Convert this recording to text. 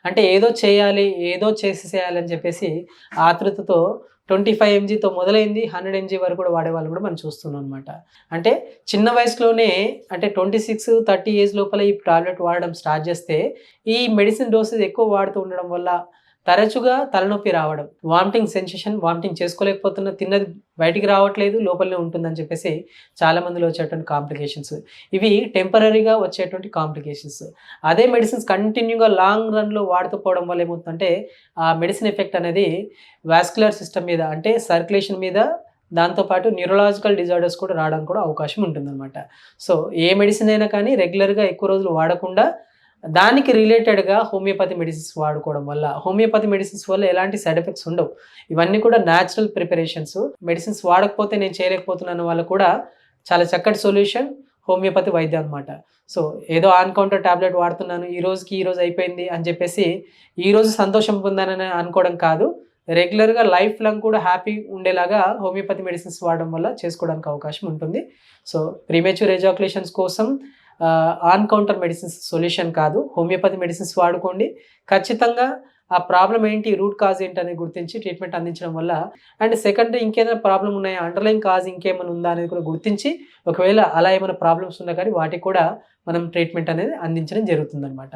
అంటే ఏదో చేయాలి, ఏదో చేసేసేయాలి అని చెప్పేసి ఆతృతతో 25 ఎంజీతో మొదలైంది 100 ఎంజీ వరకు కూడా వాడేవాళ్ళు కూడా మనం చూస్తున్నాం అనమాట. అంటే చిన్న వయసులోనే అంటే 26, 30 ఏజ్ లోపల ఈ టాబ్లెట్ వాడడం స్టార్ట్ చేస్తే, ఈ మెడిసిన్ డోసేజ్ ఎక్కువ వాడుతూ ఉండడం వల్ల తరచుగా తలనొప్పి రావడం, వామిటింగ్ సెన్సేషన్, వామిటింగ్ చేసుకోలేకపోతున్న, తిన్నది బయటికి రావట్లేదు, లోపలనే ఉంటుందని చెప్పేసి చాలా మందిలో వచ్చేటువంటి కాంప్లికేషన్స్. ఇవి టెంపరరీగా వచ్చేటువంటి కాంప్లికేషన్స్. అదే మెడిసిన్స్ కంటిన్యూగా లాంగ్ రన్‌లో వాడుతూ పోవడం వల్ల ఏమవుతుందంటే, ఆ మెడిసిన్ ఎఫెక్ట్ అనేది వాస్క్యులర్ సిస్టమ్ మీద అంటే సర్క్యులేషన్ మీద, దాంతో పాటు న్యూరలాజికల్ డిజార్డర్స్ కూడా రావడానికి కూడా అవకాశం ఉంటుందన్నమాట. సో, ఏ మెడిసిన్ అయినా కానీ రెగ్యులర్‌గా ఎక్కువ రోజులు వాడకుండా దానికి రిలేటెడ్‌గా హోమియోపతి మెడిసిన్స్ వాడుకోవడం వల్ల, హోమియోపతి మెడిసిన్స్ వల్ల ఎలాంటి సైడ్ ఎఫెక్ట్స్ ఉండవు. ఇవన్నీ కూడా న్యాచురల్ ప్రిపరేషన్స్. మెడిసిన్స్ వాడకపోతే నేను చేయలేకపోతున్నాను వాళ్ళకి కూడా చాలా చక్కటి సొల్యూషన్ హోమియోపతి వైద్యం అనమాట. సో, ఏదో ఆన్ కౌంటర్ టాబ్లెట్ వాడుతున్నాను, ఈ రోజుకి ఈ రోజు అయిపోయింది అని చెప్పేసి, ఈరోజు సంతోషం పొందానని అనుకోవడం కాదు. రెగ్యులర్‌గా లైఫ్ లాంగ్ కూడా హ్యాపీ ఉండేలాగా హోమియోపతి మెడిసిన్స్ వాడడం వల్ల చేసుకోవడానికి అవకాశం ఉంటుంది. సో, ప్రీమెచ్యూర్ ఎజాక్యులేషన్స్ కోసం ఆన్ కౌంటర్ మెడిసిన్స్ సొల్యూషన్ కాదు. హోమియోపతి మెడిసిన్స్ వాడుకోండి. ఖచ్చితంగా ఆ ప్రాబ్లమ్ ఏంటి, రూట్ కాజ్ ఏంటనేది గుర్తించి ట్రీట్మెంట్ అందించడం వల్ల, అండ్ సెకండరీ ఇంకేదైనా ప్రాబ్లమ్ ఉన్నాయా, అండర్‌లైన్ కాజ్ ఇంకేమైనా ఉందా అనేది కూడా గుర్తించి, ఒకవేళ అలా ఏమైనా ప్రాబ్లమ్స్ ఉన్నా కానీ వాటికి కూడా మనం ట్రీట్మెంట్ అనేది అందించడం జరుగుతుందనమాట.